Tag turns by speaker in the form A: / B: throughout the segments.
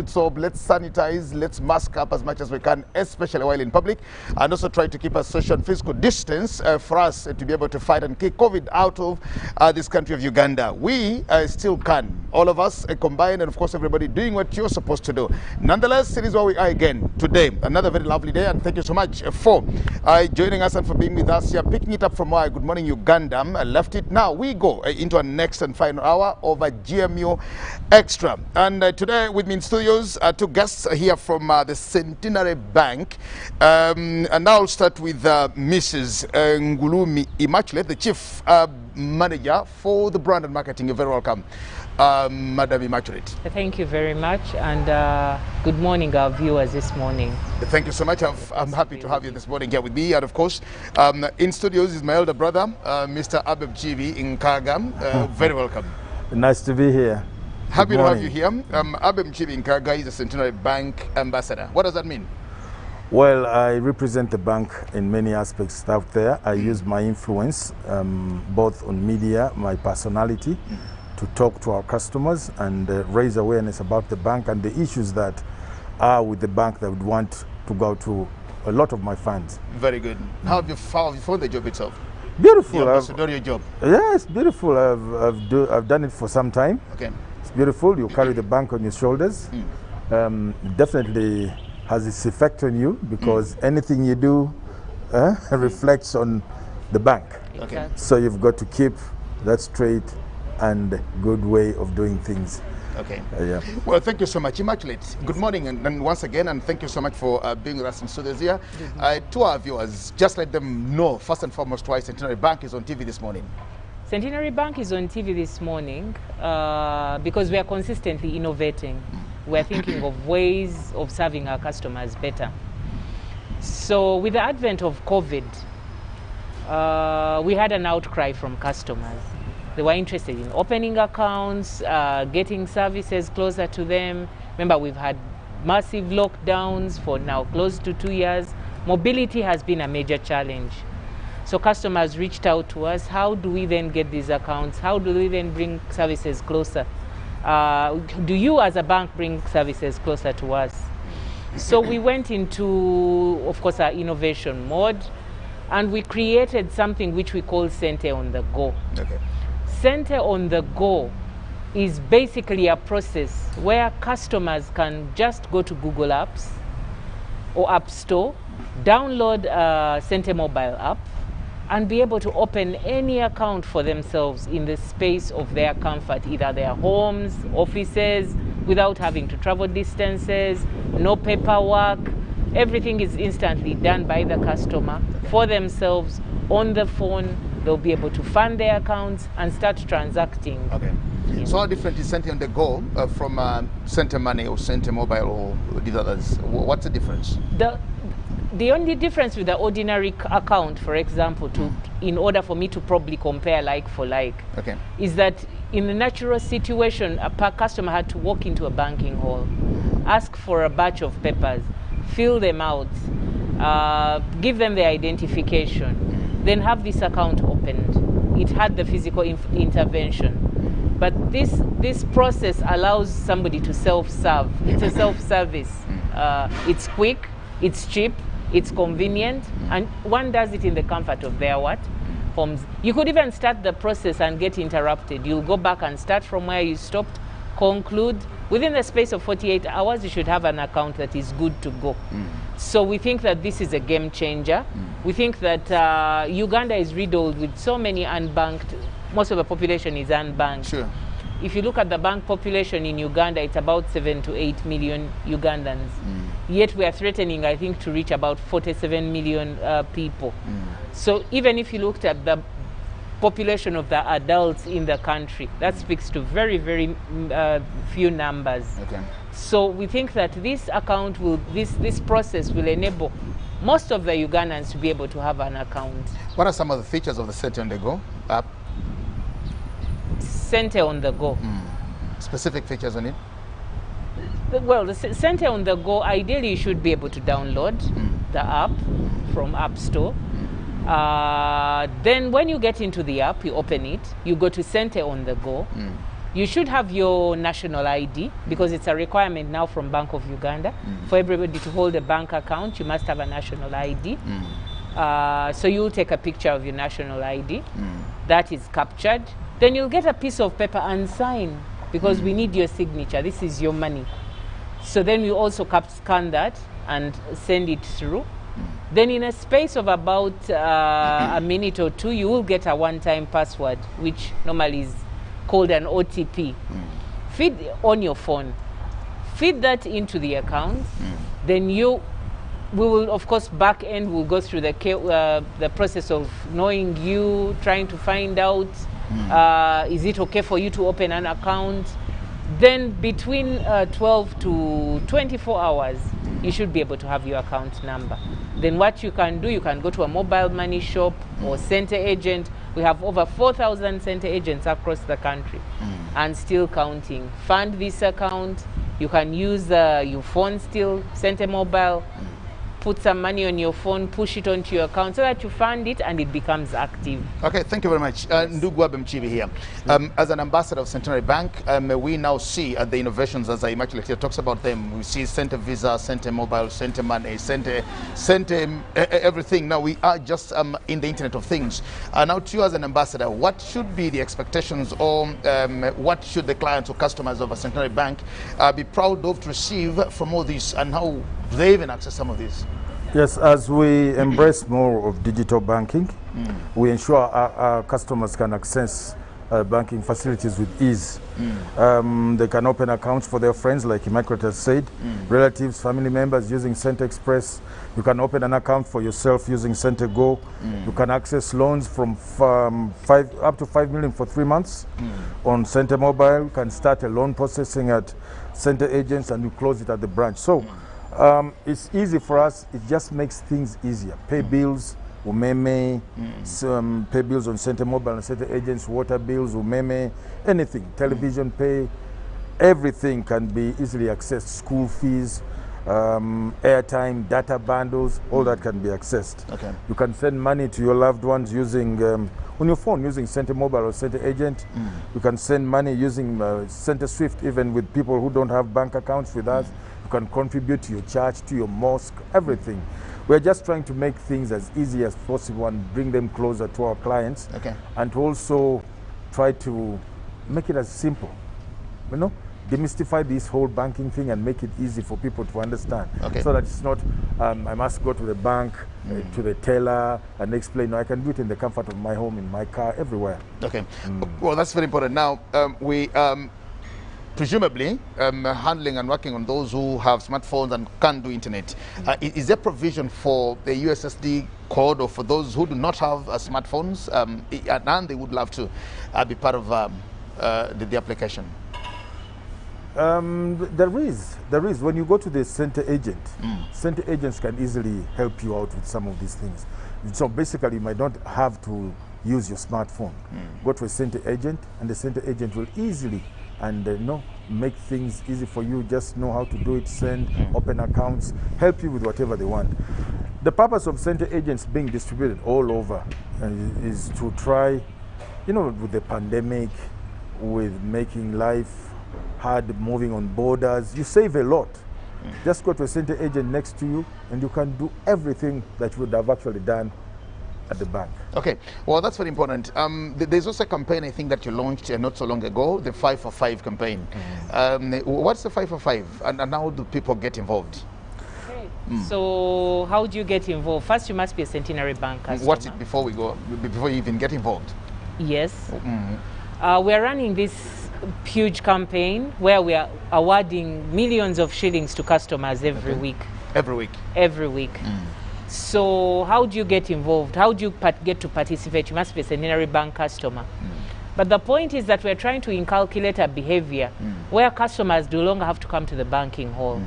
A: Soap, let's sanitize, let's mask up as much as we can, especially while in public, and also try to keep a social and physical distance for us to be able to fight and kick COVID out of this country of Uganda. We still can, all of us combined, and of course everybody doing what you're supposed to do. Nonetheless, it is where we are again today. Another very lovely day, and thank you so much for joining us and for being with us here. Picking it up from where Good Morning Uganda left it. Now we go into our next and final hour of a GMU Extra, and today with me in studios two guests here from the Centenary Bank, and I'll start with Mrs. Ngulumi Immaculate, the Chief Manager for the Brand and Marketing. You're very welcome, Madam Immaculate.
B: Thank you very much, and good morning, our viewers this morning.
A: Thank you so much. I'm happy to have you this morning here with me, and of course, in studios is my elder brother, Mr. Abeb Chibi Nkaga. Very welcome.
C: Nice to be here.
A: Happy to have you here. Abem Chibi Nkaga is a Centenary Bank ambassador. What does that mean?
C: Well, I represent the bank in many aspects out there. I use my influence, both on media, my personality, to talk to our customers and raise awareness about the bank and the issues that are with the bank that would want to go to a lot of my fans.
A: Very good. How have you found the job itself?
C: Beautiful.
A: The ambassadorial job.
C: Yes, beautiful. I've done it for some time.
A: Okay.
C: It's beautiful. You carry the bank on your shoulders. Definitely has its effect on you because anything you do reflects on the bank.
A: Okay.
C: So you've got to keep that straight and good way of doing things.
A: Okay.
C: Yeah.
A: Well, thank you so much, Immaculate. Good morning, and once again, and thank you so much for being with us in studios here. To our viewers, just let them know, first and foremost, why Centenary Bank is on TV this morning.
B: Centenary Bank is on TV this morning because we are consistently innovating. We're thinking of ways of serving our customers better. So with the advent of COVID, we had an outcry from customers. They were interested in opening accounts, getting services closer to them. Remember, we've had massive lockdowns for now close to 2 years. Mobility has been a major challenge. So customers reached out to us. How do we then get these accounts? How do we then bring services closer? Do you as a bank bring services closer to us? So we went into, of course, our innovation mode, and we created something which we call Center on the Go.
A: Okay.
B: Center on the Go is basically a process where customers can just go to Google Apps or App Store, download a Center mobile app, and be able to open any account for themselves in the space of their comfort, either their homes, offices, without having to travel distances, no paperwork. Everything is instantly done by the customer for themselves on the phone. They'll be able to fund their accounts and start transacting.
A: Okay. So how different is Center on the Go from Center Money or Center Mobile or these others? What's the difference?
B: The only difference with the ordinary account, for example, in order for me to probably compare like for like,
A: okay,
B: is that in the natural situation, a customer had to walk into a banking hall, ask for a batch of papers, fill them out, give them their identification, then have this account opened. It had the physical intervention. But this process allows somebody to self-serve. It's a self-service. It's quick, it's cheap, it's convenient, and one does it in the comfort of their homes. You could even start the process and get interrupted. You'll go back and start from where you stopped, conclude. Within the space of 48 hours, you should have an account that is good to go. So we think that this is a game changer. We think that Uganda is riddled with so many unbanked. Most of the population is unbanked.
A: Sure.
B: If you look at the bank population in Uganda, it's about 7 to 8 million Ugandans. Yet we are threatening, I think, to reach about 47 million people. So even if you looked at the population of the adults in the country, that speaks to very, very few numbers.
A: Okay.
B: So we think that this account this process will enable most of the Ugandans to be able to have an account.
A: What are some of the features of the Center on the Go app?
B: Center on the Go.
A: Specific features on it?
B: Well, the Center on the Go, ideally you should be able to download the app from App Store. Then when you get into the app, you open it, you go to Center on the Go. You should have your national ID because it's a requirement now from Bank of Uganda. For everybody to hold a bank account, you must have a national ID. So you'll take a picture of your national ID. That is captured. Then you'll get a piece of paper and sign because we need your signature. This is your money. So then we also scan that and send it through. Then in a space of about a minute or two, you will get a one-time password, which normally is called an OTP. Feed on your phone. Feed that into the account. Then we will, of course, back end will go through the process of knowing you, trying to find out, is it okay for you to open an account? Then between 12 to 24 hours, you should be able to have your account number. Then what you can do, you can go to a mobile money shop or center agent. We have over 4,000 center agents across the country and still counting. Fund this account. You can use your phone still, center mobile, put some money on your phone, push it onto your account so that you fund it and it becomes active.
A: Okay, thank you very much. Ndugwabe Mchibi here. As an ambassador of Centenary Bank, we now see the innovations, as I immaculate here talks about them. We see Center Visa, Center Mobile, Center Money, Center everything. Now we are just in the Internet of Things. Now to you as an ambassador, what should be the expectations or what should the clients or customers of a Centenary Bank be proud of to receive from all this, and how they even access some of this?
C: Yes, as we embrace more of digital banking, we ensure our customers can access banking facilities with ease. They can open accounts for their friends, like Immaculate has said, relatives, family members using Center Express. You can open an account for yourself using Center Go. You can access loans from up to 5 million for 3 months on Center Mobile. You can start a loan processing at Center agents and you close it at the branch. So it's easy for us. It just makes things easier. Pay bills, umeme, pay bills on Center Mobile and Center agents, water bills, umeme, anything, television pay, everything can be easily accessed. School fees, airtime, data bundles, all that can be accessed.
A: Okay.
C: You can send money to your loved ones using on your phone using Center Mobile or Center Agent. You can send money using Center Swift, even with people who don't have bank accounts with us. You can contribute to your church, to your mosque, everything. We're just trying to make things as easy as possible and bring them closer to our clients.
A: Okay. And
C: to also try to make it as simple, you know, demystify this whole banking thing and make it easy for people to understand.
A: Okay.
C: So that it's not, I must go to the bank, to the teller and explain. No, I can do it in the comfort of my home, in my car, everywhere.
A: Okay. Well, that's very important. Now, we presumably handling and working on those who have smartphones and can't do internet. Is there provision for the USSD code, or for those who do not have smartphones and they would love to be part of the application?
C: There is. When you go to the center agent, center agents can easily help you out with some of these things. So basically, you might not have to use your smartphone. Go to a center agent, and the center agent will easily make things easy for you. Just know how to do it, send, open accounts, help you with whatever they want. The purpose of center agents being distributed all over is to try, with the pandemic, with making life hard, moving on borders, you save a lot. Just go to a center agent next to you and you can do everything that you would have actually done at the bank.
A: Okay, well, that's very important. There's also a campaign, I think, that you launched not so long ago, the 5 for 5 campaign. What's the 5 for 5 and how do people get involved?
B: Okay. So how do you get involved? First, you must be a Centenary Bank customer.
A: What's it before you even get involved?
B: Yes. We're running this huge campaign where we are awarding millions of shillings to customers every week.
A: Every week? Every week.
B: So how do you get involved? How do you get to participate? You must be a Centenary Bank customer. But the point is that we're trying to inculcate a behavior where customers no longer have to come to the banking hall.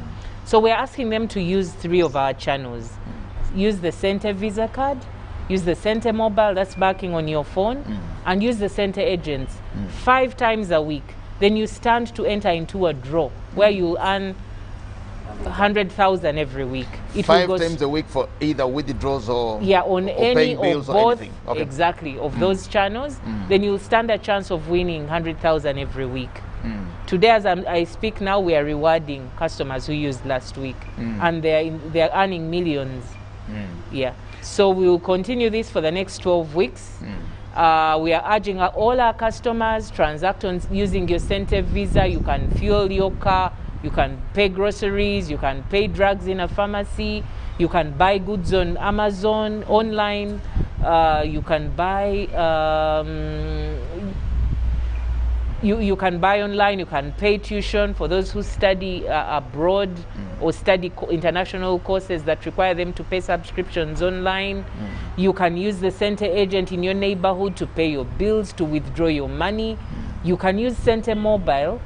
B: So we're asking them to use 3 of our channels. Use the Center Visa card, use the Center Mobile, that's banking on your phone, and use the Center Agents 5 times a week. Then you stand to enter into a draw where you earn 100,000 every week. It
A: 5
B: will go
A: times a week for either withdrawals or
B: on
A: or
B: any
A: paying
B: or
A: bills or
B: both,
A: anything. Okay.
B: exactly, of those channels, then you'll stand a chance of winning 100,000 every week. Today, as I speak now, we are rewarding customers who used last week, and they're earning millions. Yeah. So we will continue this for the next 12 weeks. We are urging all our customers, transact on using your Sente Visa. You can fuel your car, you can pay groceries, you can pay drugs in a pharmacy, you can buy goods on Amazon, online, you can buy you can buy online, you can pay tuition for those who study abroad or study international courses that require them to pay subscriptions online. You can use the Sente agent in your neighborhood to pay your bills, to withdraw your money. You can use Sente Mobile,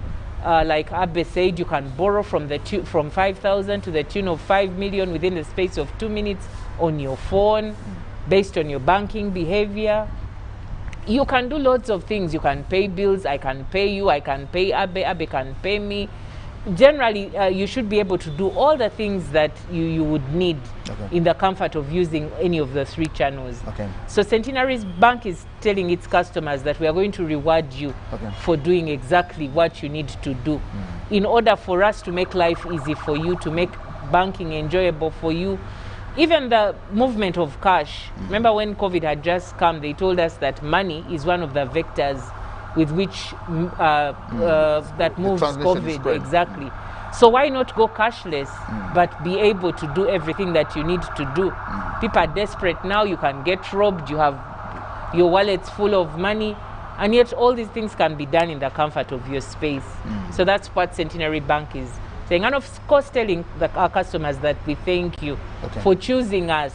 B: like Abe said, you can borrow from 5,000 to the tune of 5 million within the space of 2 minutes on your phone, based on your banking behavior. You can do lots of things. You can pay bills. I can pay you. I can pay Abe. Abe can pay me. Generally, you should be able to do all the things that you would need in the comfort of using any of the 3 channels. So Centenary's Bank is telling its customers that we are going to reward you for doing exactly what you need to do in order for us to make life easy for you, to make banking enjoyable for you. Even the movement of cash. Remember when COVID had just come, they told us that money is one of the vectors with which that moves COVID. Exactly. So why not go cashless, but be able to do everything that you need to do? People are desperate now. You can get robbed. You have your wallets full of money, and yet all these things can be done in the comfort of your space. So that's what Centenary Bank is saying, and of course telling our customers that we thank you for choosing us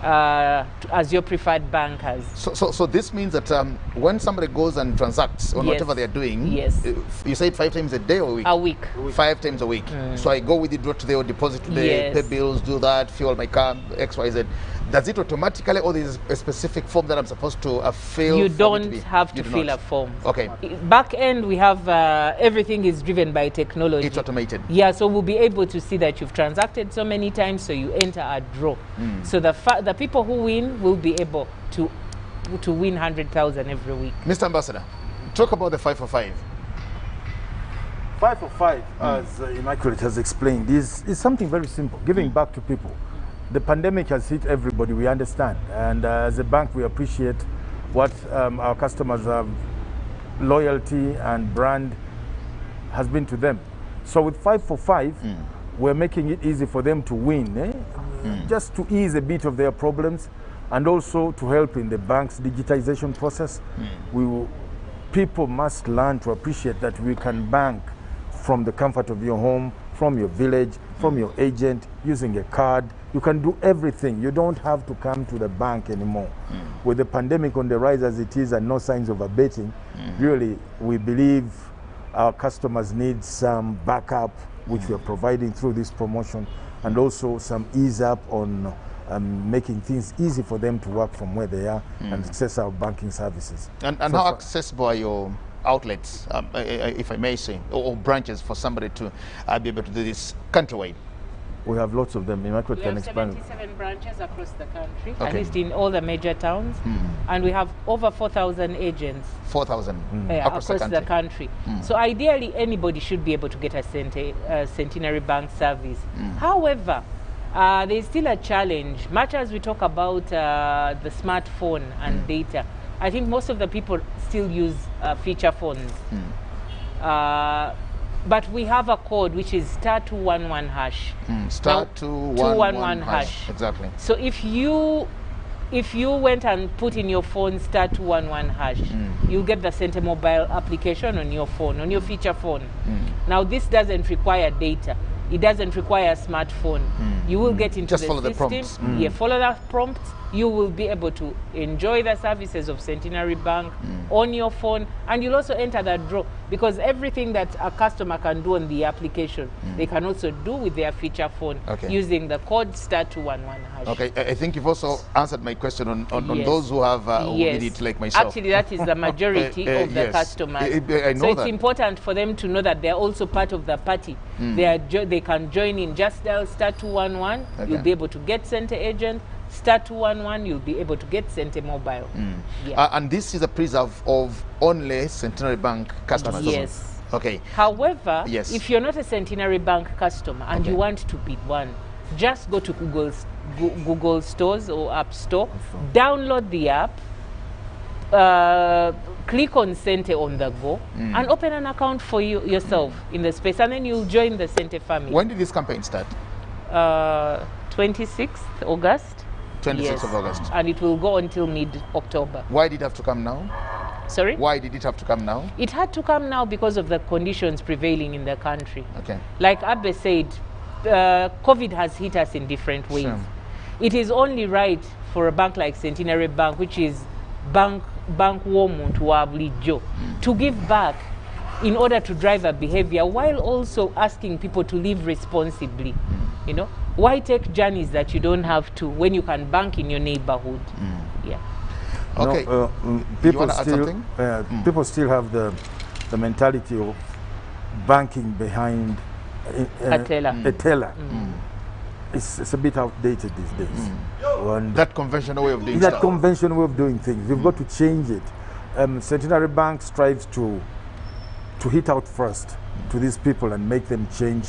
B: as your preferred bankers.
A: So this means that when somebody goes and transacts on whatever they're doing, you say it 5 times a day or a week?
B: A week.
A: 5 times a week. So I go withdraw today or deposit today, pay bills, do that, fuel my car, X, Y, Z. Does it automatically, or there's a specific form that I'm supposed to fill?
B: You don't have to fill a form.
A: Okay.
B: Back end, we have everything is driven by technology.
A: It's automated.
B: Yeah, so we'll be able to see that you've transacted so many times, so you enter a draw. So the people who win will be able to win 100,000 every week.
A: Mr. Ambassador, talk about the 5 for 5.
C: 5 for 5, as Immaculate has explained, is something very simple, giving back to people. The pandemic has hit everybody, we understand. And as a bank, we appreciate what our customers have, loyalty and brand has been to them. So with 5 for 5, we're making it easy for them to win, just to ease a bit of their problems, and also to help in the bank's digitization process. People must learn to appreciate that we can bank from the comfort of your home, from your village, from your agent, using a card. You can do everything. You don't have to come to the bank anymore. With the pandemic on the rise as it is and no signs of abating, really, we believe our customers need some backup, which we are providing through this promotion, and also some ease up on making things easy for them to work from where they are and access our banking services.
A: And so how accessible are your outlets, if I may say, or branches for somebody to be able to do this countrywide?
C: We have lots of them.
B: We have 77 branches across the country, at least in all the major towns, and we have over 4,000 agents.
A: 4,000
B: across the country. So ideally, anybody should be able to get a Centenary Bank service. However, there's still a challenge. Much as we talk about the smartphone and data, I think most of the people still use feature phones. But we have a code which is *211 hash. *211 hash.
A: Exactly.
B: So if you went and put in your phone *211 hash, you'll get the Sente Mobile application on your phone, on your feature phone. Now this doesn't require data. It doesn't require a smartphone. You will get into
A: just
B: the
A: follow
B: system.
A: The prompts.
B: Follow the prompts. You will be able to enjoy the services of Centenary Bank on your phone, and you'll also enter the draw. because everything that a customer can do on the application, they can also do with their feature phone using the code *211 hash.
A: Okay, I think you've also answered my question on
B: Yes.
A: those who have who
B: Yes.
A: did it like myself.
B: Actually, that is the majority of the
A: yes.
B: customers.
A: I know
B: So it's
A: that.
B: important for them to know that they're also part of the party. They can join in. Just dial *211. You'll be able to get Center Agent. *211. You'll be able to get Center Mobile. Yeah.
A: And this is a preserve of only Centenary Bank customers.
B: Yes.
A: Okay.
B: However,
A: Yes.
B: if you're not a Centenary Bank customer and you want to be one, just go to Google stores or App Store, download the app, click on Center on the go, and open an account for yourself in the space, and then you'll join the Center family.
A: When did this campaign start?
B: 26th August.
A: 26th of August.
B: And it will go until mid-October.
A: Why did it have to come now?
B: Sorry?
A: Why did it have to come now?
B: It had to come now because of the conditions prevailing in the country.
A: Okay.
B: Like Abe said, COVID has hit us in different ways.
A: Sure.
B: It is only right for a bank like Centenary Bank, which is bank womuntu wa bulijjo, to give back in order to drive a behavior while also asking people to live responsibly. You know, why take journeys that you don't have to when you can bank in your neighborhood? Yeah.
A: Okay.
C: People
A: add
C: still
A: something?
C: people still have the mentality of banking behind
B: A teller.
C: a teller. It's a bit outdated these days. And
A: That conventional way of doing
C: that
A: stuff.
C: conventional way of doing things, we've got to change it. Centenary Bank strives to hit out first to these people and make them change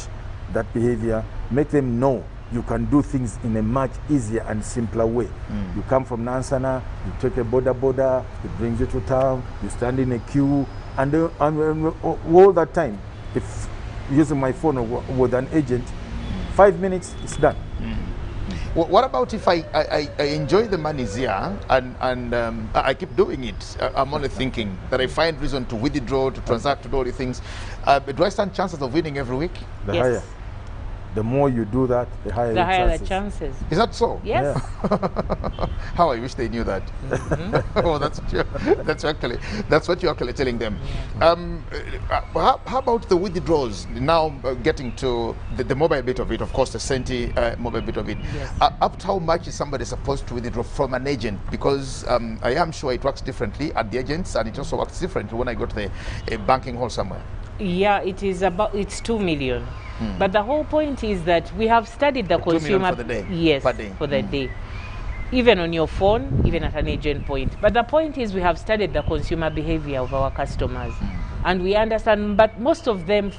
C: that behavior, make them know you can do things in a much easier and simpler way. You come from Nansana, you take a boda, it brings you to town, you stand in a queue, and all that time, if using my phone or with an agent, 5 minutes, it's done.
A: What about if I enjoy the money here and I keep doing it? I'm only thinking that I find reason to withdraw, to transact, to do all the things. Do I stand chances of winning every week?
C: The
B: Yes.
C: higher. The more you do that, the higher
B: The higher the
C: chances.
B: chances.
A: Is that so?
B: Yes.
A: How I wish they knew that. Oh, that's what you're actually telling them. How about the withdrawals? Now getting to the mobile bit of it, of course, the Centi mobile bit of it.
B: Yes.
A: Up to how much is somebody supposed to withdraw from an agent? Because I am sure it works differently at the agents, and it also works differently when I go to a banking hall somewhere.
B: Yeah, it's 2 million. But the whole point is that we have studied the
A: 2 million
B: consumer
A: for the day?
B: Yes,
A: Per day?
B: for the day. Even on your phone, even at an agent point. But the point is we have studied the consumer behavior of our customers. And we understand, but most of them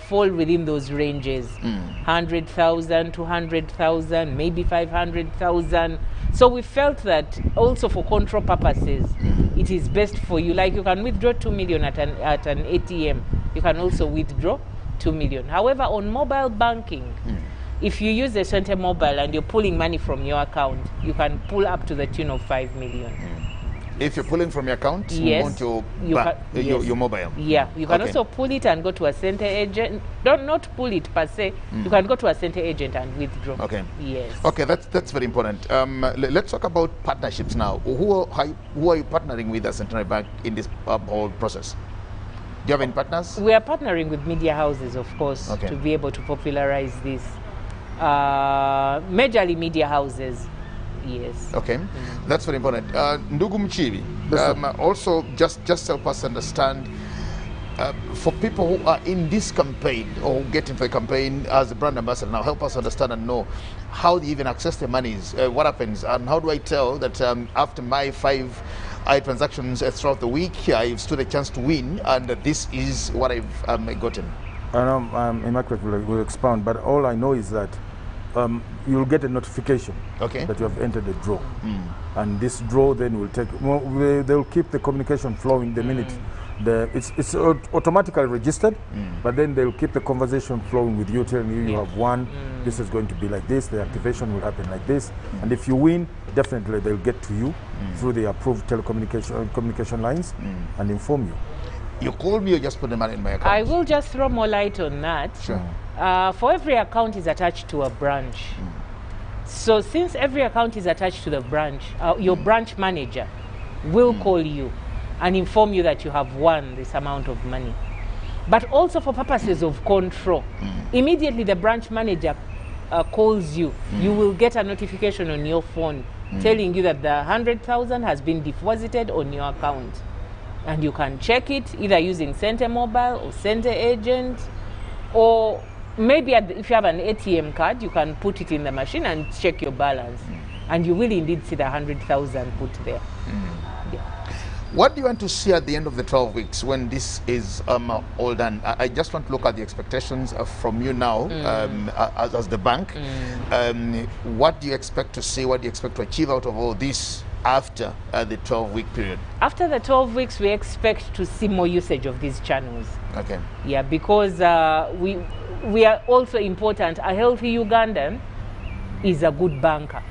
B: fall within those ranges. 100,000, 200,000, maybe 500,000. So we felt that also for control purposes, it is best for you. Like you can withdraw 2 million at an ATM. You can also withdraw 2 million. However, on mobile banking, if you use the Center Mobile and you're pulling money from your account, you can pull up to the tune of 5 million.
A: If you're pulling from your account,
B: Yes.
A: on to
B: Yes.
A: your mobile.
B: Yeah, you can
A: Okay.
B: also pull it and go to a Center Agent. Not pull it per se. You can go to a Center Agent and withdraw.
A: Okay.
B: Yes.
A: Okay, that's very important. Let's talk about partnerships now. Who are you partnering with at Centenary Bank in this whole process? Do you have any partners?
B: We are partnering with media houses, of course,
A: Okay.
B: to be able to popularize this. Majorly media houses. Yes.
A: Okay, that's very important. Ndugu Mchibi, also just help us understand, for people who are in this campaign or who get into the campaign as a brand ambassador now, help us understand and know how they even access the monies, what happens, and how do I tell that after my 5 transactions throughout the week, I've stood a chance to win, and this is what I've gotten.
C: I know Immaculate will expound, but all I know is that you'll get a notification
A: Okay.
C: that you have entered a draw. And this draw then will take, they'll keep the communication flowing the minute. It's automatically registered, but then they'll keep the conversation flowing with you, telling you you have won, this is going to be like this, the activation will happen like this. And if you win, definitely they'll get to you through the approved communication lines and inform you.
A: You call me or just put the money in my account?
B: I will just throw more light on that.
A: Sure.
B: For every account is attached to a branch. So since every account is attached to the branch, your branch manager will call you and inform you that you have won this amount of money. But also for purposes of control, immediately the branch manager calls you, you will get a notification on your phone telling you that the 100,000 has been deposited on your account. And you can check it either using Center Mobile or Center Agent, or maybe if you have an ATM card, you can put it in the machine and check your balance. And you will indeed see the 100,000 put there. Yeah.
A: What do you want to see at the end of the 12 weeks when this is all done? I just want to look at the expectations from you now as the bank. What do you expect to see? What do you expect to achieve out of all this after the 12-week period?
B: After the 12 weeks, we expect to see more usage of these channels.
A: Okay.
B: Yeah, because we are also important. A healthy Ugandan is a good banker.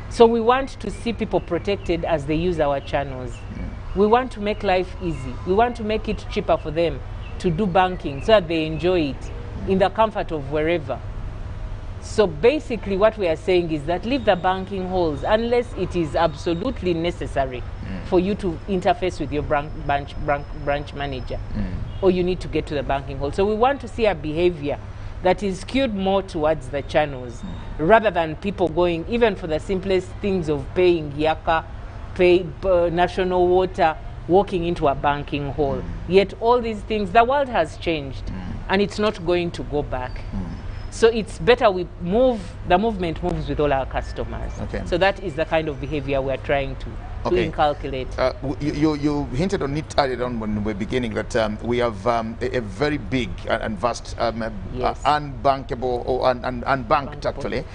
B: So we want to see people protected as they use our channels. We want to make life easy. We want to make it cheaper for them to do banking so that they enjoy it in the comfort of wherever. So basically what we are saying is that leave the banking halls unless it is absolutely necessary for you to interface with your branch manager, or you need to get to the banking hall. So we want to see a behavior that is skewed more towards the channels, rather than people going, even for the simplest things of paying Yaka, pay national water, walking into a banking hall. Yet all these things, the world has changed, and it's not going to go back. So it's better we move, the movement moves with all our customers.
A: Okay.
B: So that is the kind of behavior we're trying to inculcate.
A: You hinted on it earlier on when we were beginning that we have a very big and vast unbankable or unbanked actually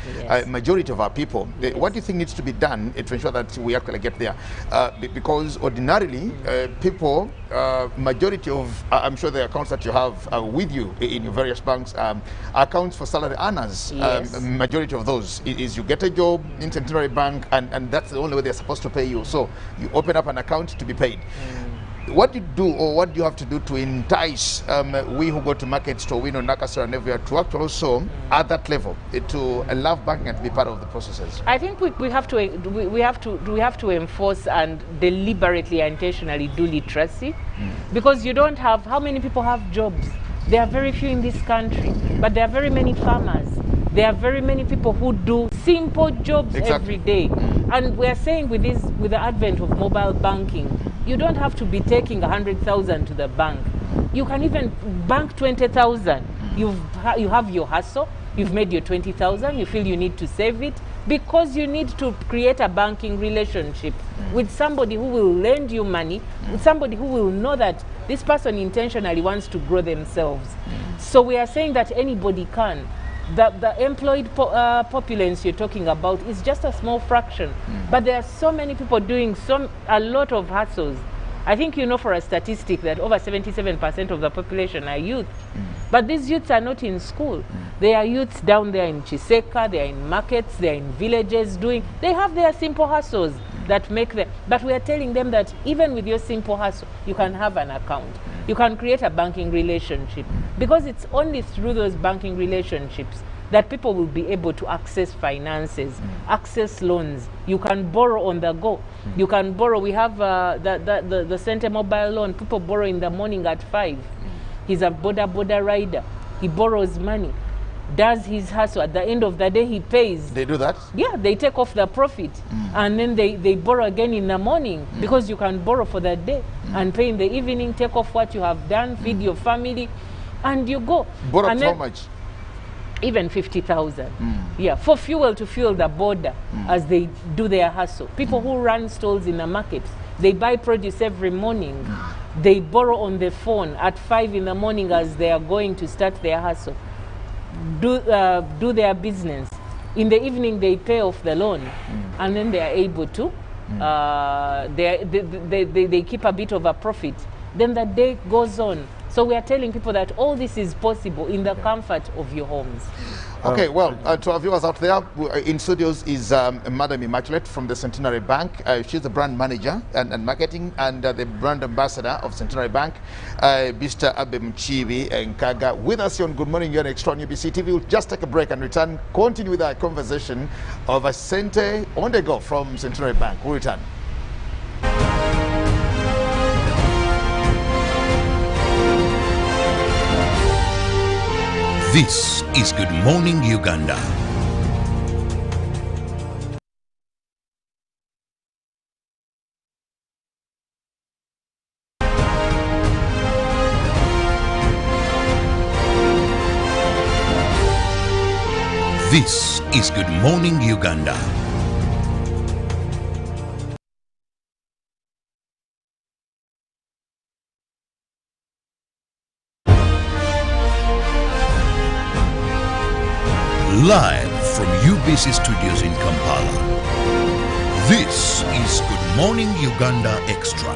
A: majority of our people. What do you think needs to be done to ensure that we actually get there? Because ordinarily people, majority of, I'm sure the accounts that you have with you in your various banks, accounts for salary earners. Majority of those is you get a job in Centenary Bank, and that's the only way they're supposed to pay you. So you open up an account to be paid. What do you do, or what do you have to do to entice we who go to markets to win on Nakasara and everywhere to actually also at that level to love banking and to be part of the processes?
B: I think we have to enforce and deliberately and intentionally do literacy, because you don't have, how many people have jobs? There are very few in this country, but there are very many farmers. There are very many people who do simple jobs every day. And we're saying with the advent of mobile banking, you don't have to be taking 100,000 to the bank. You can even bank 20,000. You have your hustle, you've made your 20,000, you feel you need to save it, because you need to create a banking relationship with somebody who will lend you money, with somebody who will know that this person intentionally wants to grow themselves. So we are saying that anybody can. The employed populace you're talking about is just a small fraction, but there are so many people doing a lot of hustles. I think you know for a statistic that over 77% of the population are youth, but these youths are not in school. They are youths down there in Chiseka, they are in markets, they are in villages they have their simple hustles that make them, but we are telling them that even with your simple hustle, you can have an account. You can create a banking relationship, because it's only through those banking relationships that people will be able to access finances, access loans. You can borrow on the go. You can borrow. We have the Center Mobile loan. People borrow in the morning at 5. He's a border rider. He borrows money, does his hustle. At the end of the day, he pays.
A: They do that?
B: Yeah, they take off the profit, and then they borrow again in the morning, because you can borrow for the day and pay in the evening, take off what you have done, feed your family, and you go.
A: Borrow how much?
B: Even 50,000. Yeah, for fuel to fuel the border as they do their hustle. People who run stalls in the market, they buy produce every morning. They borrow on the phone at 5 in the morning as they are going to start their hustle. Do their business. In the evening, they pay off the loan, and then they are able to. They keep a bit of a profit. Then the day goes on. So we are telling people that all this is possible in the comfort of your homes.
A: Okay, well, to our viewers out there, in studios is Madam Immaculate from the Centenary Bank. She's the brand manager and marketing and the brand ambassador of Centenary Bank. Mr. Abe Mchibi Nkaga with us here on Good Morning, you're on Extra UBC TV. We'll just take a break and return, continue with our conversation of Asante on the go from Centenary Bank. We'll return.
D: This is Good Morning Uganda. This is Good Morning Uganda. Live from UBC Studios in Kampala. This is Good Morning Uganda Extra.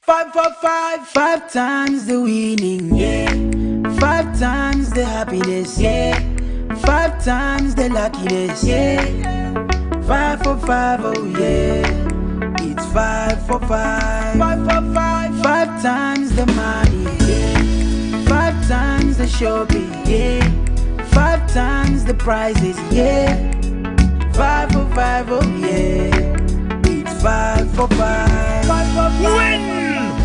E: Five times the winning, yeah. 5 times the happiness, yeah. 5 times the luckiness, yeah. 5 for 5, oh yeah. It's 5 for 5. 5 for 5. 5 times the money, yeah. 5 times the shopping, yeah. 5 times the prizes, yeah. 5 for 5, oh yeah. It's 5 for 5. 5 for 5.
F: Win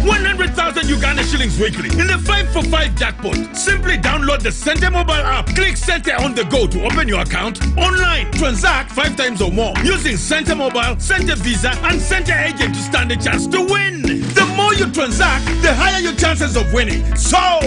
F: 100,000 Uganda shillings weekly in the 5 for 5 jackpot. Simply download the Center mobile app. Click Center on the go to open your account. Online, transact 5 times or more using Center mobile, Center Visa, and Center agent to stand a chance to win. The more you transact, the higher your chances of winning. So,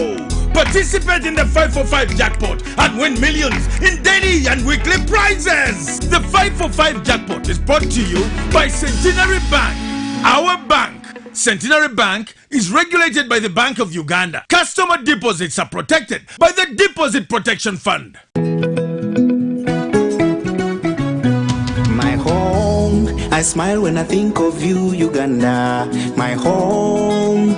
F: participate in the 5 for 5 jackpot and win millions in daily and weekly prizes. The 5 for 5 jackpot is brought to you by Centenary Bank, our bank. Centenary Bank is regulated by the Bank of Uganda. Customer deposits are protected by the Deposit Protection Fund.
E: My home, I smile when I think of you, Uganda. My home.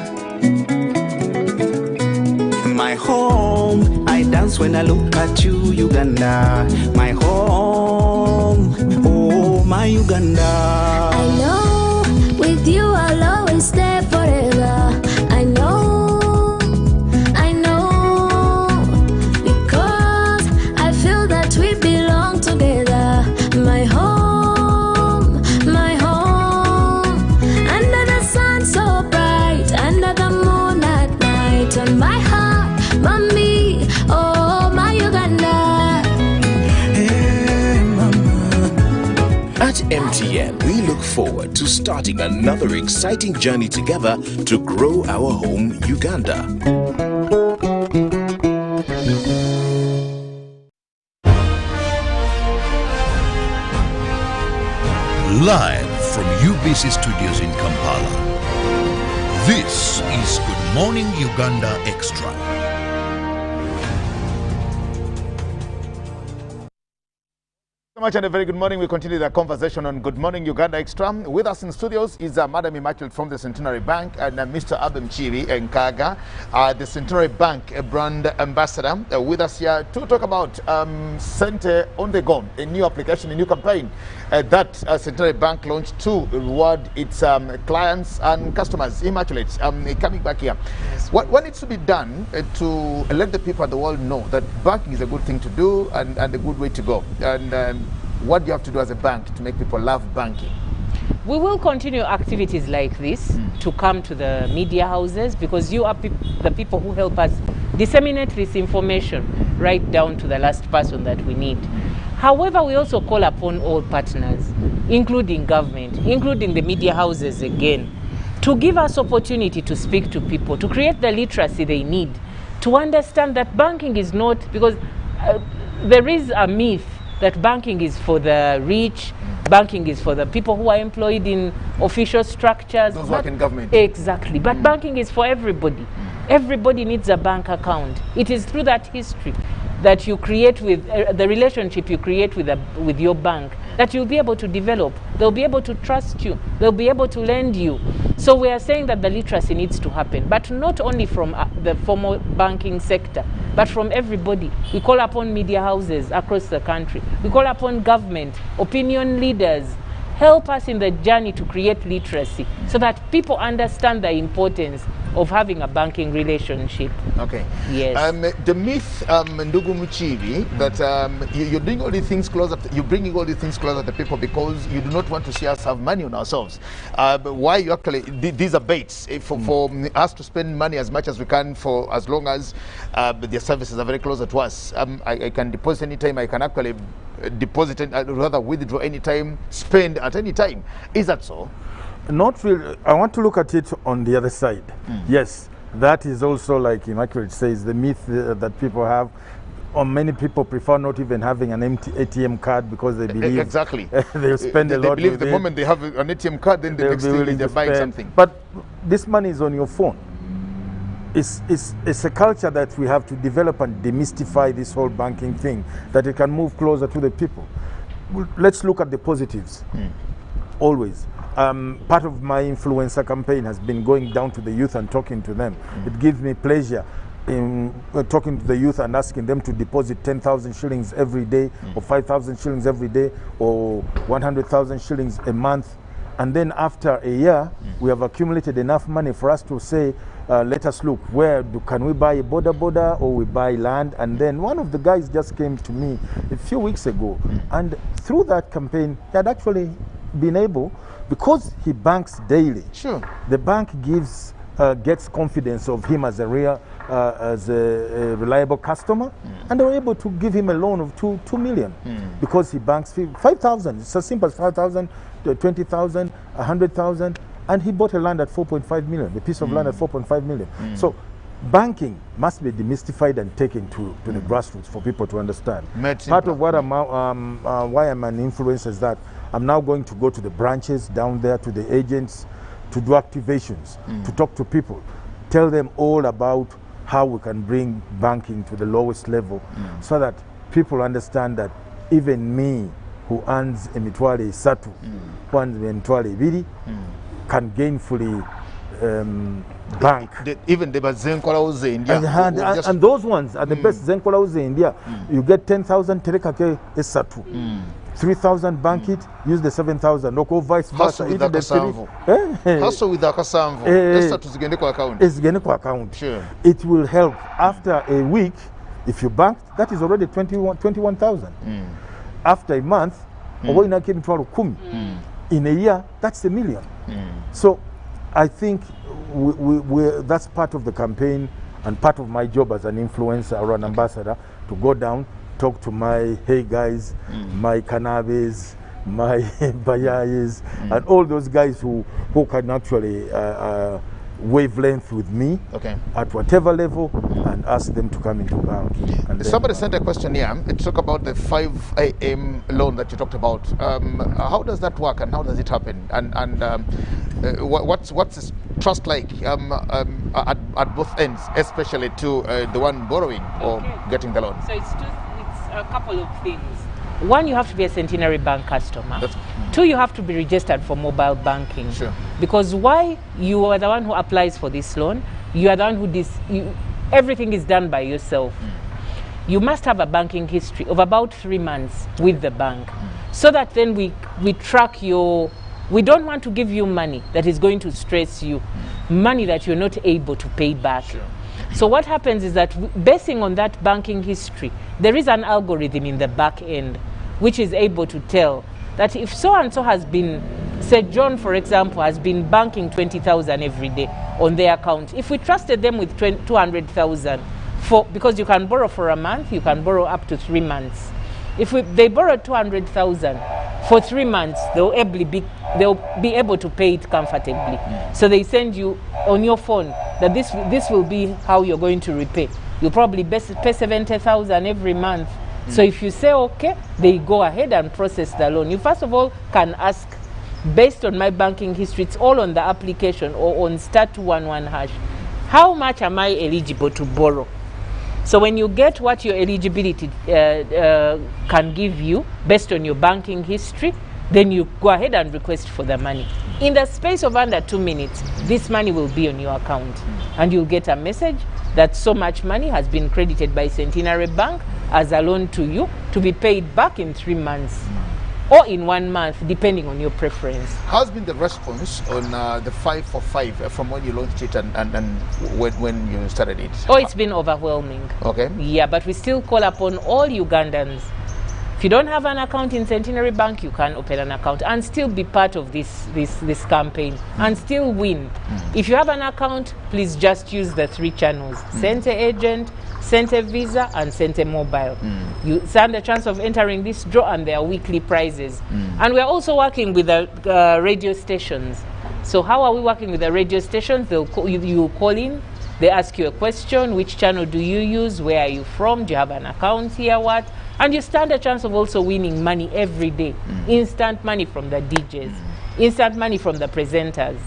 E: My home, I dance when I look at you, Uganda. My home, oh my Uganda.
G: I know, with you I'll always stay forever. I know, because I feel that we belong together. My home, under the sun so bright, under the moon at night, on my heart, mommy, oh my Uganda.
E: Hey, mama.
H: At MTN, we look forward to starting another exciting journey together to grow our home, Uganda.
D: Live from UBC Studios in Kampala. This is Good Morning Uganda Extra.
A: Much and a very good morning. We continue the conversation on Good Morning Uganda Extra. With us in studios is Madam Immaculate from the Centenary Bank and Mr. Abem Chibi Nkaga, the Centenary Bank brand ambassador, with us here to talk about Center on the Go, a new application, a new campaign that Centenary Bank launched to reward its clients and customers. Immaculate, coming back here, what needs to be done to let the people of the world know that banking is a good thing to do and a good way to go? And what do you have to do as a bank to make people love banking?
B: We will continue activities like this to come to the media houses, because you are the people who help us disseminate this information right down to the last person that we need. However, we also call upon all partners, including government, including the media houses again, to give us opportunity to speak to people, to create the literacy they need, to understand that banking is not, because there is a myth that banking is for the rich, banking is for the people who are employed in official structures.
A: Those work in government.
B: Exactly, but banking is for everybody. Everybody needs a bank account. It is through that history that you create with, the relationship you create with your bank, that you'll be able to develop. They'll be able to trust you. They'll be able to lend you. So we are saying that the literacy needs to happen, but not only from the formal banking sector, but from everybody. We call upon media houses across the country. We call upon government, opinion leaders. Help us in the journey to create literacy so that people understand the importance of having a banking relationship.
A: Okay.
B: Yes.
A: The myth, Ndugu Muchibi, that you're doing all these things closer, you're bringing all these things closer to people because you do not want to see us have money on ourselves. But why you actually, these are baits for us to spend money as much as we can for as long as their services are very closer to us. I can deposit anytime, I can actually deposit, rather withdraw anytime, spend at any time. Is that so?
C: Not really. I want to look at it on the other side. Yes, that is also, like Immaculate says, the myth that people have. Or many people prefer not even having an empty ATM card because they believe
A: exactly
C: they'll spend a lot.
A: They believe
C: with
A: the
C: it.
A: moment they have an ATM card, then the next thing they're buying something.
C: But this money is on your phone. It's a culture that we have to develop and demystify this whole banking thing, that it can move closer to the people. Let's look at the positives. Always. Part of my influencer campaign has been going down to the youth and talking to them. It gives me pleasure in talking to the youth and asking them to deposit 10,000 shillings every day, or 5,000 shillings every day, or 100,000 shillings a month. And then after a year, we have accumulated enough money for us to say, let us look, can we buy a border or we buy land? And then one of the guys just came to me a few weeks ago, and through that campaign, he had actually been able, because he banks daily.
A: Sure.
C: The bank gets confidence of him as a reliable customer, and they were able to give him a loan of 2 million because he banks 5,000. It's as simple as 5,000, 20,000, 100,000, and he bought a land at 4.5 million, a piece of land at 4.5 million. So banking must be demystified and taken to the grassroots for people to understand. Part of what why I'm an influencer is that I'm now going to go to the branches down there, to the agents, to do activations, to talk to people, tell them all about how we can bring banking to the lowest level, so that people understand that even me, who earns emitwale isatu, who earns emitwale ibiri, can gainfully bank.
A: Even the Zenkola in India.
C: And those ones are the best. Zenkola in India, you get 10,000 terekake esatu. 3,000 bank it, use the 7,000, or vice versa.
A: Hustle with Akasamvo. Hustle with Akasamvo. Account. Sure.
C: It will help. After a week, if you bank, that is already 21,000. After a month, in a year, that's $1 million. So I think that's part of the campaign and part of my job as an influencer or an ambassador, to go down, talk to my hey guys, my cannabis, my bayayis, and all those guys who can actually wavelength with me at whatever level, and ask them to come into banking. And
A: somebody sent a question here to talk about the 5 AM loan that you talked about. How does that work and how does it happen? And what's the trust like at both ends, especially to the one borrowing or getting the loan?
B: So it's a couple of things. One, you have to be a Centenary Bank customer. Two, you have to be registered for mobile banking.
A: Sure.
B: Because why you are the one who applies for this loan, you are the one who everything is done by yourself. You must have a banking history of about 3 months with the bank, so that then we track your. We don't want to give you money that is going to stress you, money that you're not able to pay back.
A: Sure.
B: So what happens is that, basing on that banking history, there is an algorithm in the back end which is able to tell that if so-and-so has been, say John, for example, has been banking 20,000 every day on their account, if we trusted them with 200,000, because you can borrow for a month, you can borrow up to 3 months. If they borrow 200,000 for 3 months, they'll be able to pay it comfortably. So they send you on your phone that this will be how you're going to repay. You'll probably pay 70,000 every month. So if you say okay, they go ahead and process the loan. You first of all can ask, based on my banking history, it's all on the application or on *211#, how much am I eligible to borrow? So when you get what your eligibility can give you based on your banking history, then you go ahead and request for the money. In the space of under 2 minutes, this money will be on your account, and you'll get a message that so much money has been credited by Centenary Bank as a loan to you to be paid back in 3 months. or in 1 month, depending on your preference.
A: How's been the response on the 5 for 5 from when you launched it and when you started it?
B: Oh, it's been overwhelming.
A: Okay.
B: Yeah, but we still call upon all Ugandans. If you don't have an account in Centenary Bank, you can open an account and still be part of this campaign and still win. If you have an account, please just use the 3 channels: Cente Agent, Cente Visa, and Cente Mobile. You stand a chance of entering this draw, and there are weekly prizes. And we're also working with the radio stations. So how are we working with the radio stations? You call in, they ask you a question: which channel do you use, where are you from, do you have an account here, what? And you stand a chance of also winning money every day. Instant money from the DJs, instant money from the presenters.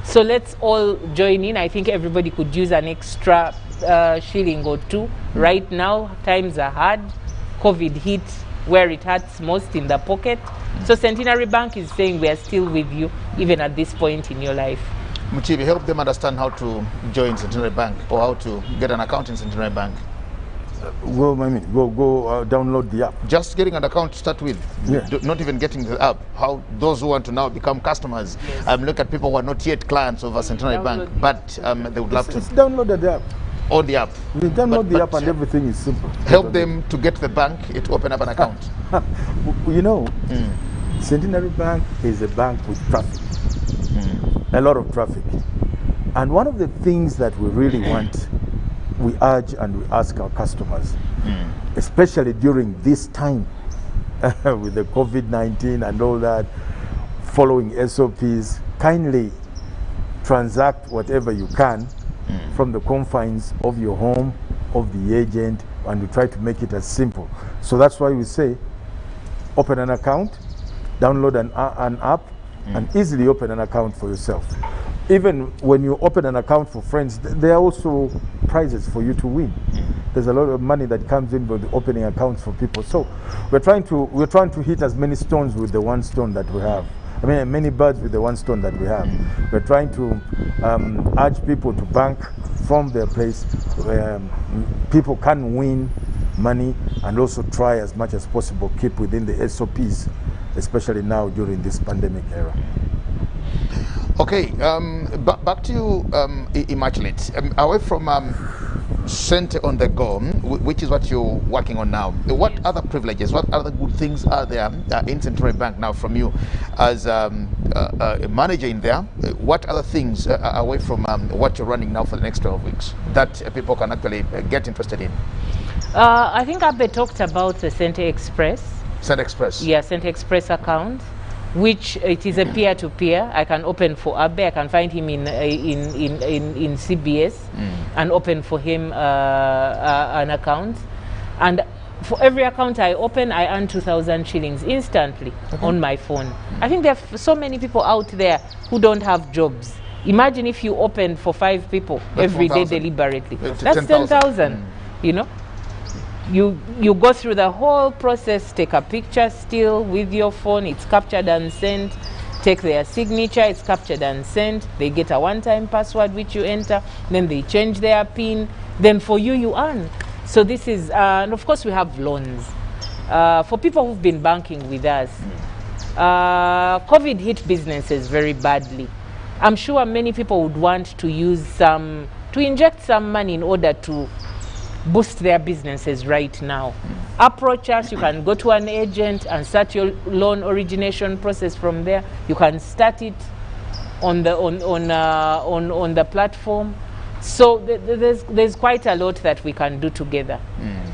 B: So let's all join in. I think everybody could use an extra shilling or 2. Right now, times are hard. COVID hit where it hurts most, in the pocket. So Centenary Bank is saying we are still with you, even at this point in your life.
A: Muchibi, help them understand how to join Centenary Bank or how to get an account in Centenary Bank.
C: Go download the app.
A: Just getting an account to start with, not even getting the app. How those who want to now become customers, look at people who are not yet clients of a Centenary Bank, but they would love to.
C: It's download the app.
A: On the app.
C: You download the app and everything is simple.
A: Help them to get the bank, to open up an account.
C: You know, Centenary Bank is a bank with traffic, a lot of traffic. And one of the things that we really want, we urge and we ask our customers, especially during this time with the COVID-19 and all that, following SOPs, kindly transact whatever you can from the confines of your home, of the agent, and we try to make it as simple. So that's why we say, open an account, download an app, and easily open an account for yourself. Even when you open an account for friends, there are also prizes for you to win. There's a lot of money that comes in with opening accounts for people. So we're trying to hit as many stones with the 1 stone that we have. I mean, many birds with the 1 stone that we have. We're trying to urge people to bank from their place where people can win money, and also try as much as possible keep within the SOPs, especially now during this pandemic era.
A: Okay, back to you, Immaculate. Away from Cente on the Go, which is what you're working on now, what other privileges, what other good things are there in Centenary Bank now from you as a manager in there? What other things away from what you're running now for the next 12 weeks that people can actually get interested in?
B: I think Abe talked about the Cente Express.
A: Cente Express?
B: Yeah, Cente Express account, which it is a peer-to-peer. I can open for Abe. I can find him in CBS and open for him an account. And for every account I open, I earn 2,000 shillings instantly on my phone. I think there are so many people out there who don't have jobs. Imagine if you open for 5 people every day deliberately. That's 10,000. You know. You go through the whole process, take a picture still with your phone, it's captured and sent, take their signature, it's captured and sent, they get a one-time password which you enter, then they change their PIN, then for you, you earn. So this is, and of course we have loans. For people who've been banking with us, COVID hit businesses very badly. I'm sure many people would want to inject some money in order to boost their businesses right now. Approach us. You can go to an agent and start your loan origination process from there. You can start it on the platform. So there's quite a lot that we can do together.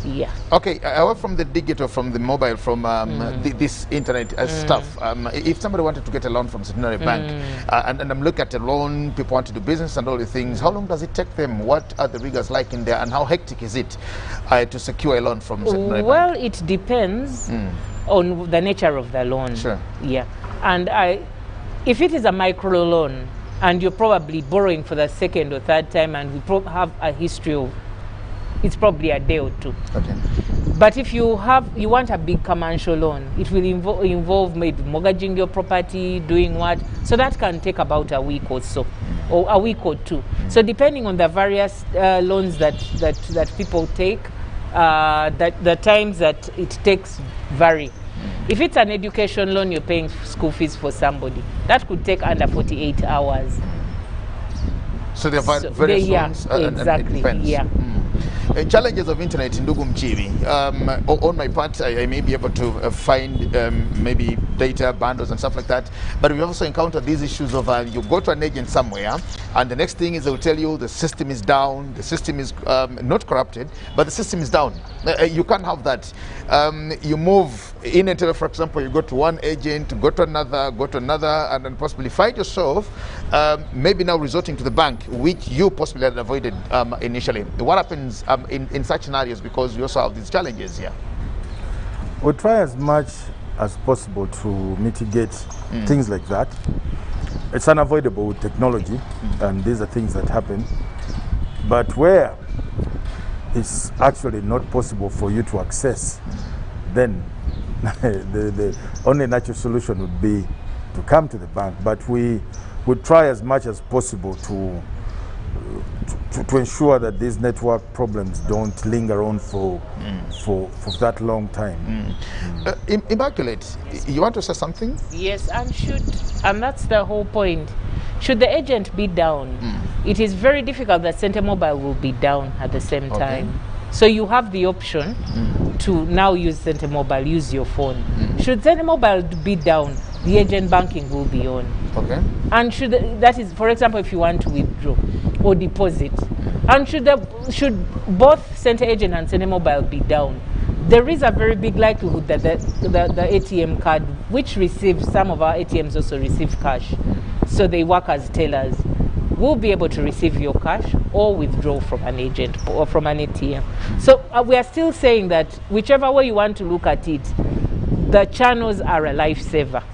B: Yeah.
A: Okay, away from the digital, from the mobile, from this internet stuff, if somebody wanted to get a loan from Centenary Bank, and I'm looking at a loan, people want to do business and all the things, how long does it take them? What are the rigors like in there, and how hectic is it to secure a loan from Centenary Bank?
B: Well, it depends on the nature of the loan.
A: Sure.
B: Yeah. And if it is a micro loan, and you're probably borrowing for the 2nd or 3rd time, and we have a history of, it's probably a day or 2.
A: Okay.
B: But if you want a big commercial loan, it will involve maybe mortgaging your property, doing what, so that can take about a week or so, or a week or 2. So depending on the various loans that people take, that the times that it takes vary. If it's an education loan, you're paying school fees for somebody, that could take under 48 hours.
A: So there are various loans
B: exactly.
A: and challenges of internet in Ndugu Mchibi. On my part, I may be able to find maybe data bundles and stuff like that. But we also encountered these issues of you go to an agent somewhere, and the next thing is they'll tell you the system is down, the system is not corrupted, but the system is down. You can't have that. You move in and for example, you go to one agent, go to another, and then possibly find yourself maybe now resorting to the bank, which you possibly had avoided initially. What happens in such scenarios, because we also have these challenges here?
C: We try as much as possible to mitigate things like that. It's unavoidable with technology, and these are things that happen. But where it's actually not possible for you to access, then the only natural solution would be to come to the bank. But we would try as much as possible to ensure that these network problems don't linger on for that long time.
A: Immaculate, you want to say something?
B: Yes, and that's the whole point. Should the agent be down, it is very difficult that Center Mobile will be down at the same time. So you have the option to now use Center Mobile, use your phone. Should Center Mobile be down, the agent banking will be on.
A: Okay.
B: And that is, for example, if you want to withdraw or deposit, and should both Center Agent and Center Mobile be down, there is a very big likelihood that the ATM card, which receives, some of our ATMs also receive cash, so they work as tellers, will be able to receive your cash or withdraw from an agent or from an ATM. So we are still saying that whichever way you want to look at it, the channels are a lifesaver.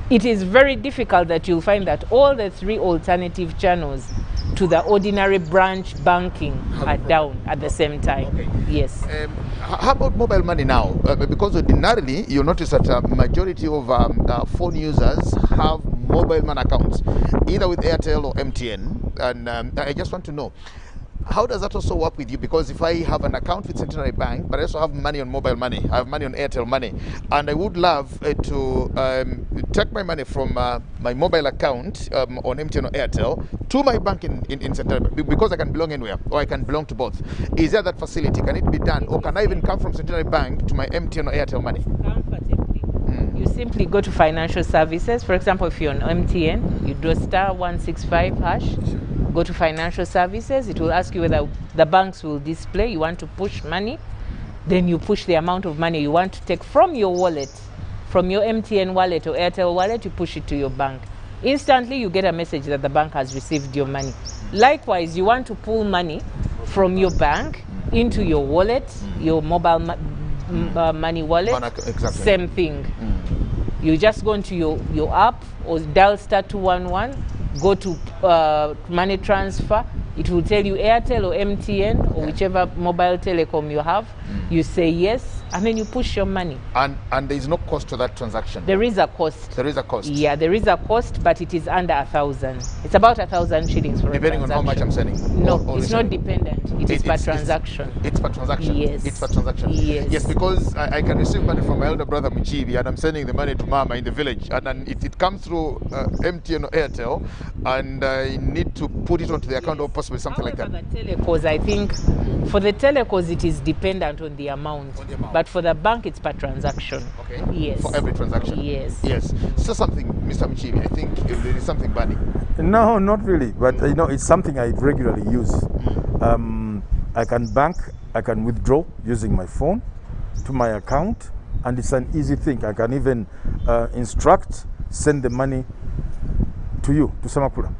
B: It is very difficult that you'll find that all the three alternative channels to the ordinary branch banking are down at the same time.
A: Okay.
B: Yes.
A: How about mobile money now? Because ordinarily you notice that a majority of phone users have mobile money accounts, either with Airtel or MTN. And I just want to know, how does that also work with you? Because if I have an account with Centenary Bank, but I also have money on mobile money, I have money on Airtel money, and I would love to take my money from my mobile account on MTN or Airtel to my bank in Centenary Bank, because I can belong anywhere, or I can belong to both. Is there that facility? Can it be done? Or can I even come from Centenary Bank to my MTN or Airtel money?
B: Comfortably. You simply go to financial services. For example, if you're on MTN, you do *165#. Go to financial services. It will ask you whether the banks will display. You want to push money, then you push the amount of money you want to take from your wallet, from your MTN wallet or Airtel wallet. You push it to your bank. Instantly, you get a message that the bank has received your money. Likewise, you want to pull money from your bank into your wallet, your mobile money wallet.
A: Exactly.
B: Same thing. You just go into your app or dial *211. Go to money transfer. It will tell you Airtel or MTN or whichever mobile telecom you have. You say yes, and then you push your money.
A: And there is no cost to that transaction?
B: There is a cost.
A: There is a cost?
B: Yeah, there is a cost, but it is under 1,000. It's about 1,000 shillings for
A: depending
B: a transaction.
A: on how much I'm sending?
B: No, it's not dependent. It is per transaction.
A: It's per transaction?
B: Yes.
A: It's per transaction?
B: Yes.
A: Yes, because I can receive money from my elder brother Muchibi, and I'm sending the money to Mama in the village, and then it comes through MTN or Airtel, and I need to put it onto the account or possibly something like that.
B: For the telecos, I think for the telecos it is dependent on the amount, but for the bank it's per transaction.
A: Okay.
B: Yes.
A: For every transaction.
B: Yes.
A: Yes. So something, Mr. Muchibi, I think there is something burning.
C: No, not really, but it's something I regularly use. I can bank, I can withdraw using my phone to my account, and it's an easy thing. I can even instruct, send the money to you, to Samakura,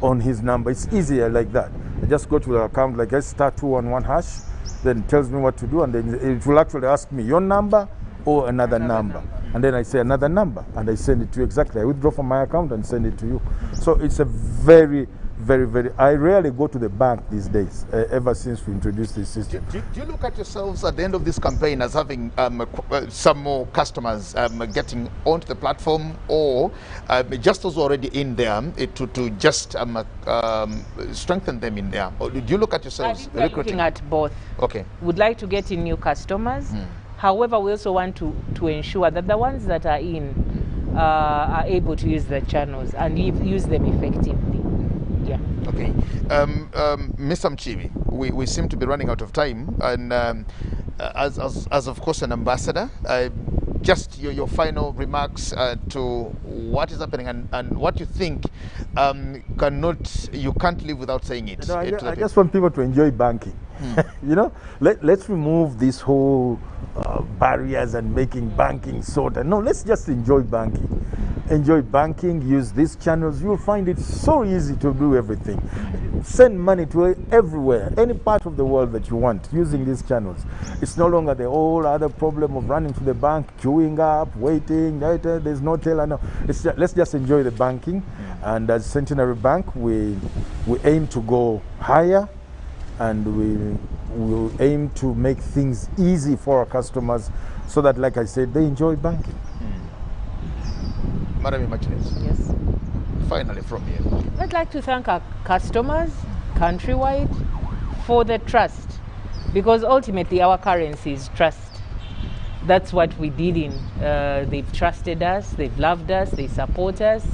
C: on his number. It's easier like that. I just go to the account, like I *211#, then it tells me what to do, and then it will actually ask me your number or another number. And then I say another number, and I send it to you exactly. I withdraw from my account and send it to you. So it's a very, very, I rarely go to the bank these days, ever since we introduced this system.
A: Do you look at yourselves at the end of this campaign as having some more customers getting onto the platform, or just those already in there to just strengthen them in there? Or do you look at yourselves
B: I think we're looking at both.
A: Okay.
B: Would like to get in new customers. However, we also want to ensure that the ones that are in are able to use the channels and use them effectively. Yeah.
A: Okay. Mr. Mchibi, we seem to be running out of time, and as of course an ambassador, just your final remarks to what is happening and what you think you can't live without saying it.
C: I just want people to enjoy banking. You know, let's remove this whole barriers and making banking no, let's just enjoy banking. Enjoy banking, use these channels. You'll find it so easy to do everything. Send money to everywhere, any part of the world that you want using these channels. It's no longer the whole other problem of running to the bank, queuing up, waiting, there's no teller. No. Let's just enjoy the banking. And as Centenary Bank, we aim to go higher, and we will aim to make things easy for our customers so that, like I said, they enjoy banking.
A: Madam Immaculate.
B: Yes.
A: Finally from you.
B: I'd like to thank our customers countrywide for the trust, because ultimately our currency is trust. That's what we did in. They've trusted us, they've loved us, they support us.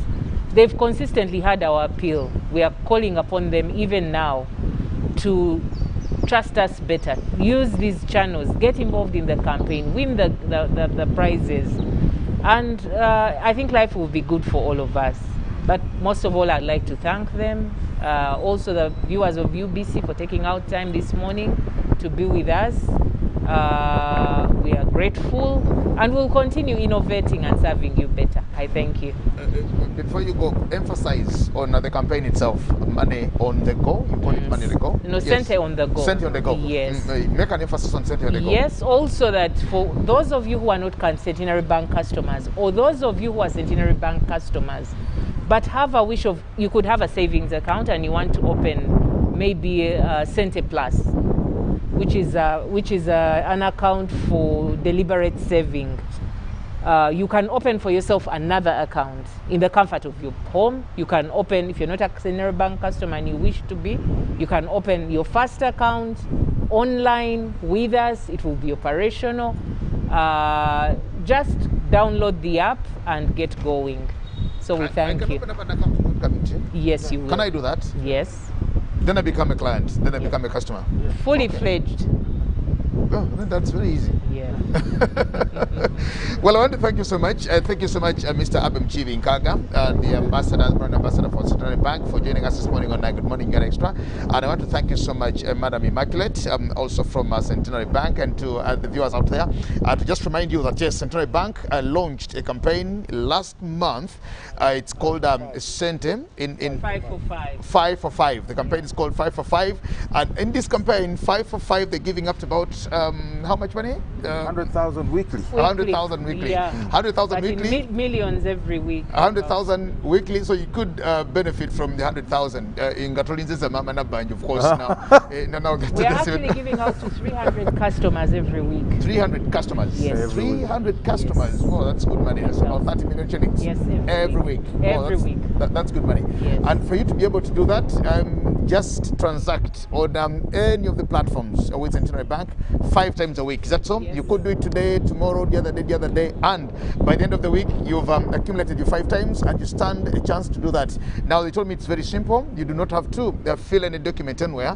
B: They've consistently had our appeal. We are calling upon them even now to trust us better, use these channels, get involved in the campaign, win the prizes. And I think life will be good for all of us. But most of all, I'd like to thank them. Also the viewers of UBC for taking out time this morning to be with us. We are grateful, and we'll continue innovating and serving you better. I thank you.
A: Before you go, emphasize on the campaign itself. Money on the go. You call it money on the go?
B: No, yes. Center on the go.
A: Center on the go.
B: Yes.
A: Make an emphasis on center on the go.
B: Yes, also that for those of you who are not Centenary Bank customers, or those of you who are Centenary Bank customers, but have a wish of, you could have a savings account and you want to open maybe a Cente Plus, which is an account for deliberate saving. You can open for yourself another account in the comfort of your home. You can open, if you're not a Centenary Bank customer and you wish to be, you can open your first account online with us. It will be operational. Just download the app and get going. So we thank you.
A: Open up an account.
B: Yes, you will.
A: Can I do that?
B: Yes.
A: Then I become a client. Then I become a customer.
B: Fully fledged.
A: Oh, that's very easy.
B: Yeah.
A: Well, I want to thank you so much. Thank you so much, Mr. Abem Chivi Nkaga, the brand ambassador for Centenary Bank, for joining us this morning on Good Morning Uganda Extra. And I want to thank you so much, Madam Immaculate, also from Centenary Bank, and to the viewers out there. To just remind you that, yes, Centenary Bank launched a campaign last month. It's called Cente in
B: 5 for 5.
A: 5 for 5. The campaign is called 5 for 5. And in this campaign, 5 for 5, they're giving up to about how much money?
C: 100,000 weekly.
A: 100,000 weekly.
B: Yeah.
A: 100,000 weekly.
B: Millions every week.
A: 100,000 weekly, so you could benefit from the 100,000 in Gatolin's Mama Nabanj, of course. Now
B: we are actually giving out to 300 customers every week.
A: 300 customers.
B: Yes.
A: 300 customers.
B: Yes.
A: Oh, that's good money. That's about 30 million shillings.
B: Yes,
A: every week.
B: Every week.
A: That's good money.
B: Yes.
A: And for you to be able to do that, just transact on any of the platforms with Centenary Bank 5 times a week. Is that so?
B: Yes.
A: You could do it today, tomorrow, the other day, and by the end of the week, you've accumulated your 5 times, and you stand a chance to do that. Now, they told me it's very simple. You do not have to fill any document anywhere,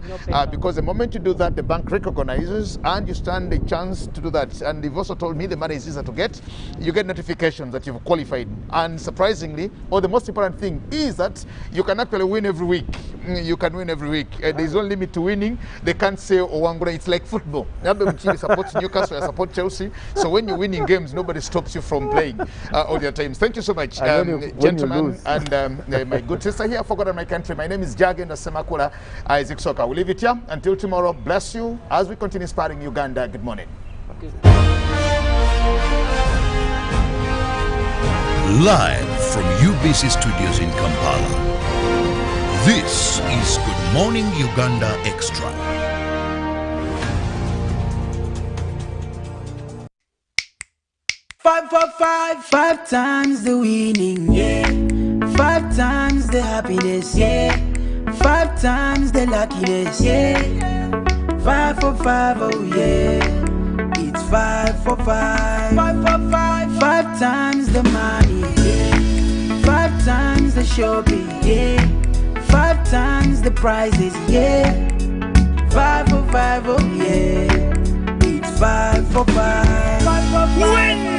A: because the moment you do that, the bank recognizes, and you stand a chance to do that. And they've also told me the money is easier to get. You get notifications that you've qualified, and surprisingly, or the most important thing is that you can actually win every week. You can win every week. There's no limit to winning. They can't say, oh, it's like football. Chile supports Newcastle, I support Chelsea. So when you're winning games, nobody stops you from playing all your times. Thank you so much, gentlemen, and my good sister here. I forgot my country. My name is Jagen Semakula Isaac Soka. We'll leave it here until tomorrow. Bless you as we continue inspiring Uganda. Good morning.
D: Live from UBC Studios in Kampala. This is Good Morning Uganda Extra.
E: Five times the winning, yeah. 5 times the happiness, yeah. 5 times the luckiness, yeah. 5 for 5, oh yeah. It's 5 for 5. 5 for 5. 5 times the money, yeah. 5 times the shopping, yeah. 5 times the prizes, yeah. 5 for 5, oh yeah. It's 5 for 5. 5 for 5.
F: Win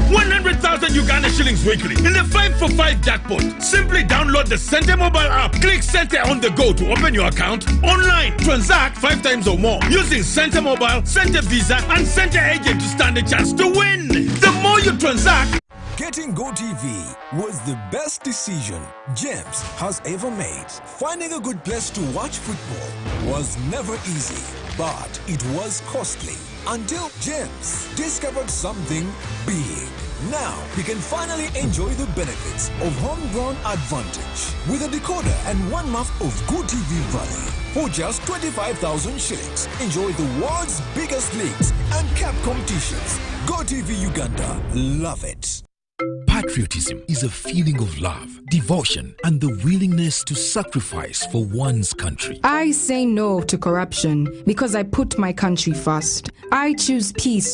F: 100,000 Uganda shillings weekly in the 5 for 5 jackpot. Simply download the Center mobile app. Click Center on the go to open your account online. Transact 5 times or more using Center Mobile, Center Visa, and Center Agent to stand a chance to win. The more you transact,
I: getting GoTV was the best decision James has ever made. Finding a good place to watch football was never easy, but it was costly. Until James discovered something big. Now he can finally enjoy the benefits of homegrown advantage with a decoder and 1 month of GoTV Valley. For just 25,000 shillings, enjoy the world's biggest leagues and cap competitions. GoTV Uganda, love it.
J: Patriotism is a feeling of love, devotion, and the willingness to sacrifice for one's country.
K: I say no to corruption because I put my country first. I choose peace